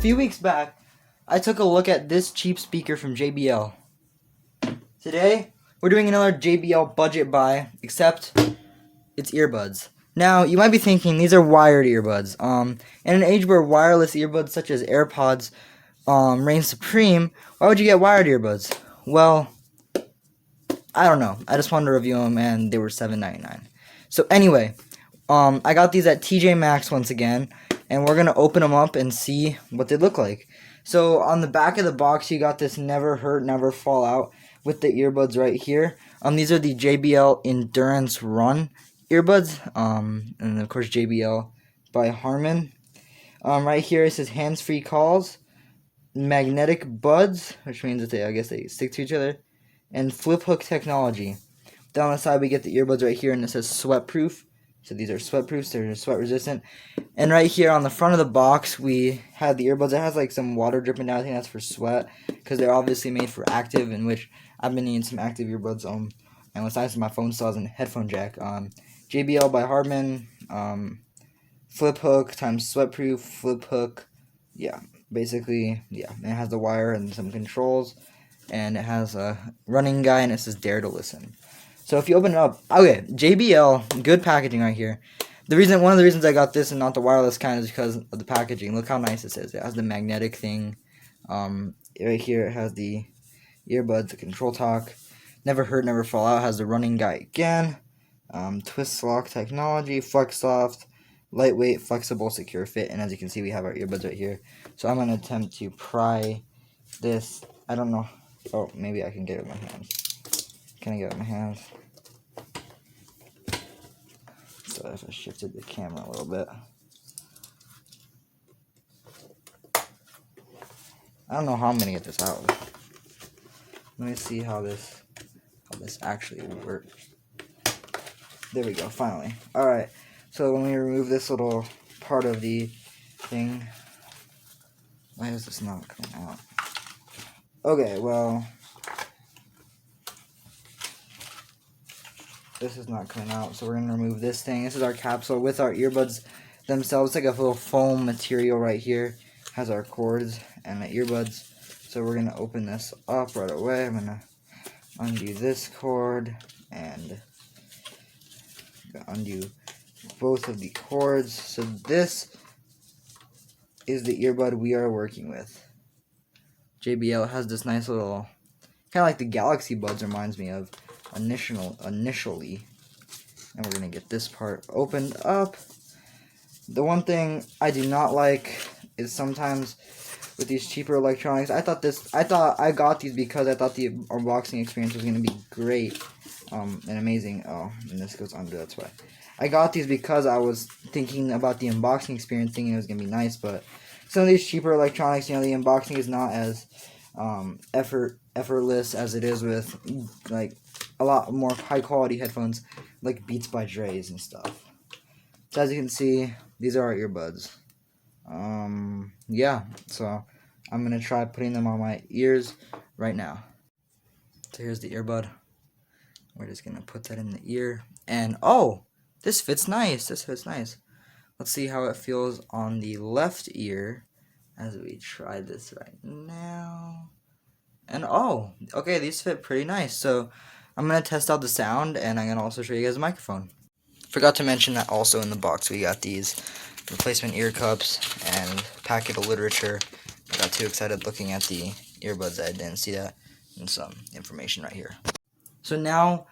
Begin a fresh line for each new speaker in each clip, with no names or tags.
few weeks back, I took a look at this cheap speaker from JBL. Today, we're doing another JBL budget buy, except it's earbuds. Now, you might be thinking these are wired earbuds. In an age where wireless earbuds such as AirPods reign supreme, why would you get wired earbuds? Well, I don't know. I just wanted to review them, and they were $7.99. So anyway, I got these at TJ Maxx once again, and we're gonna open them up and see what they look like. So on the back of the box, you got this Never Hurt, Never Fall Out with the earbuds right here. These are the JBL Endurance Run earbuds, and of course JBL by Harman. Right here it says hands-free calls, magnetic buds, which means that I guess they stick to each other, and flip hook technology. Down the side we get the earbuds right here, and it says sweat proof. So these are sweat proofs, they're sweat resistant. And right here on the front of the box we have the earbuds. It has like some water dripping down. I think that's for sweat, because they're obviously made for active, in which I've been needing some active earbuds. And what's nice is my phone still has a headphone jack. JBL by Harman, flip hook times sweat proof, flip hook. Yeah, basically, yeah. And it has the wire and some controls, and it has a running guide, and it says dare to listen. So if you open it up, okay, JBL, good packaging right here. One of the reasons I got this and not the wireless kind is because of the packaging. Look how nice this is. It has the magnetic thing. Right here it has the earbuds, the control talk. Never Hurt, Never Fall Out has the running guide again. Twist lock technology, flex soft, lightweight, flexible, secure fit. And as you can see, we have our earbuds right here. So I'm going to attempt to pry this. I don't know. Oh, maybe I can get it with my hands. Can I get it with my hands? So if I shifted the camera a little bit. I don't know how I'm gonna get this out. Let me see how this actually works. There we go, finally. Alright, so when we remove this little part of the thing, why is this not coming out? Okay, well, this is not coming out, so we're going to remove this thing. This is our capsule with our earbuds themselves. It's like a little foam material right here. It has our cords and the earbuds. So we're going to open this up right away. I'm going to undo this cord and undo both of the cords. So this is the earbud we are working with. JBL has this nice little, kind of like the Galaxy Buds reminds me of initially. And we're gonna get this part opened up. The one thing I do not like is sometimes with these cheaper electronics, I got these because I thought the unboxing experience was gonna be great and amazing. Oh, and this goes under, that's why. I got these because I was thinking about the unboxing experience, thinking it was gonna be nice, but some of these cheaper electronics, the unboxing is not as effortless as it is with like a lot more high quality headphones like Beats by Dre's and stuff. So as you can see, these are our earbuds. Yeah, so I'm gonna try putting them on my ears right now. So here's the earbud. We're just gonna put that in the ear, and oh, this fits nice. Let's see how it feels on the left ear as we try this right now. And oh, okay, these fit pretty nice. So I'm going to test out the sound, and I'm going to also show you guys a microphone. Forgot to mention that also in the box we got these replacement ear cups and packet of literature. I got too excited looking at the earbuds that I didn't see that, and some information right here. So now,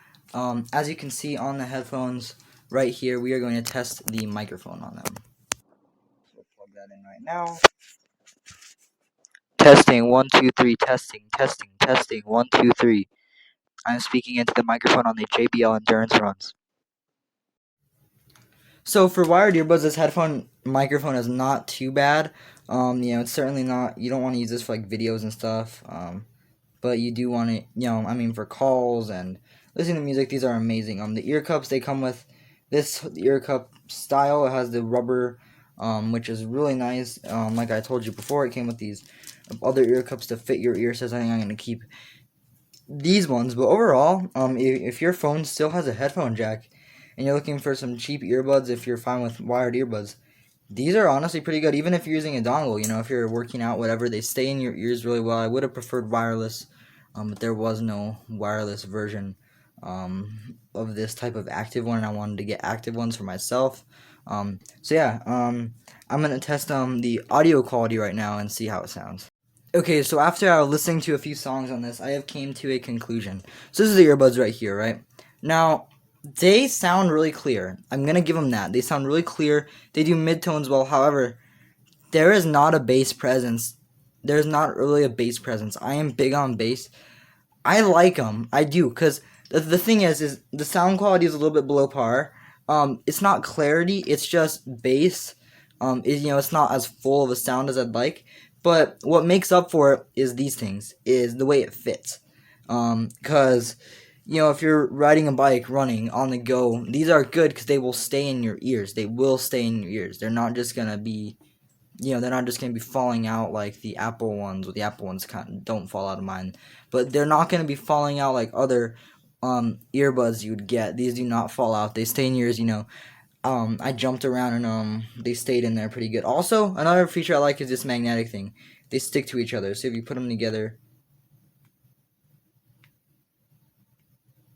as you can see on the headphones right here, we are going to test the microphone on them. So plug that in right now. Testing, 1, 2, 3, testing, 1, 2, 3. I'm speaking into the microphone on the JBL Endurance Runs. So for wired earbuds, this headphone microphone is not too bad. It's certainly not, you don't want to use this for like videos and stuff. But you do want to, for calls and listening to music, these are amazing. The ear cups, they come with this ear cup style. It has the rubber, which is really nice. Like I told you before, it came with these other ear cups to fit your ear. So I think I'm going to keep these ones. But overall, if your phone still has a headphone jack and you're looking for some cheap earbuds, if you're fine with wired earbuds, These are honestly pretty good, even if you're using a dongle. You know, if you're working out, whatever, they stay in your ears really well. I would have preferred wireless, but there was no wireless version of this type of active one, and I wanted to get active ones for myself. So yeah, I'm gonna test the audio quality right now and see how it sounds. Okay, so after listening to a few songs on this, I have came to a conclusion. So this is the earbuds right here, right? Now, they sound really clear. I'm gonna give them that. They sound really clear. They do midtones well. However, there is not a bass presence. There's not really a bass presence. I am big on bass. I like them. I do, because the thing is the sound quality is a little bit below par. It's not clarity. It's just bass. It's not as full of a sound as I'd like. But what makes up for it is these things, is the way it fits. Because, if you're riding a bike, running, on the go, these are good because they will stay in your ears. They will stay in your ears. They're not just going to be, they're not just going to be falling out like the Apple ones. Well, the Apple ones don't fall out of mine. But they're not going to be falling out like other earbuds you would get. These do not fall out. They stay in your ears, I jumped around and they stayed in there pretty good. Also, another feature I like is this magnetic thing. They stick to each other. So if you put them together,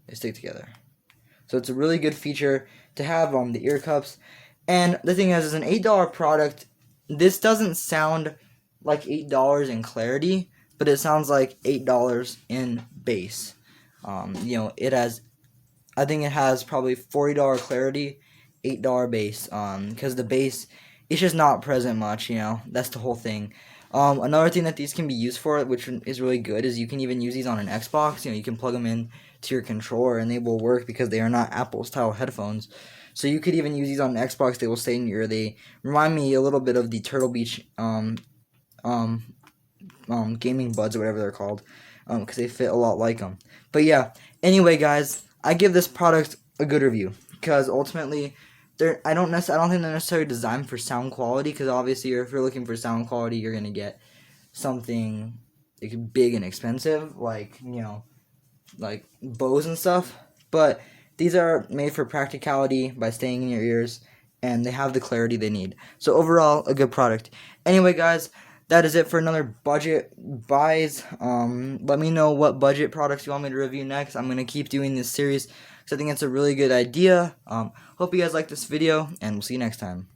they stick together. So it's a really good feature to have on the ear cups. And the thing is an $8 product. This doesn't sound like $8 in clarity, but it sounds like $8 in bass. It has, I think it has probably $40 clarity, $8 bass, because the bass, it's just not present much, that's the whole thing. Another thing that these can be used for, which is really good, is you can even use these on an Xbox. You can plug them in to your controller and they will work because they are not Apple style headphones. So you could even use these on an Xbox. They will stay in your ear. They remind me a little bit of the Turtle Beach gaming buds or whatever they're called, because they fit a lot like them. But yeah, anyway guys, I give this product a good review because ultimately I don't think they're necessarily designed for sound quality, because obviously if you're looking for sound quality, you're gonna get something like big and expensive, like like Bose and stuff. But these are made for practicality by staying in your ears, and they have the clarity they need. So overall, a good product. Anyway guys, that is it for another budget buys. Let me know what budget products you want me to review next. I'm gonna keep doing this series because I think it's a really good idea. Hope you guys like this video, and we'll see you next time.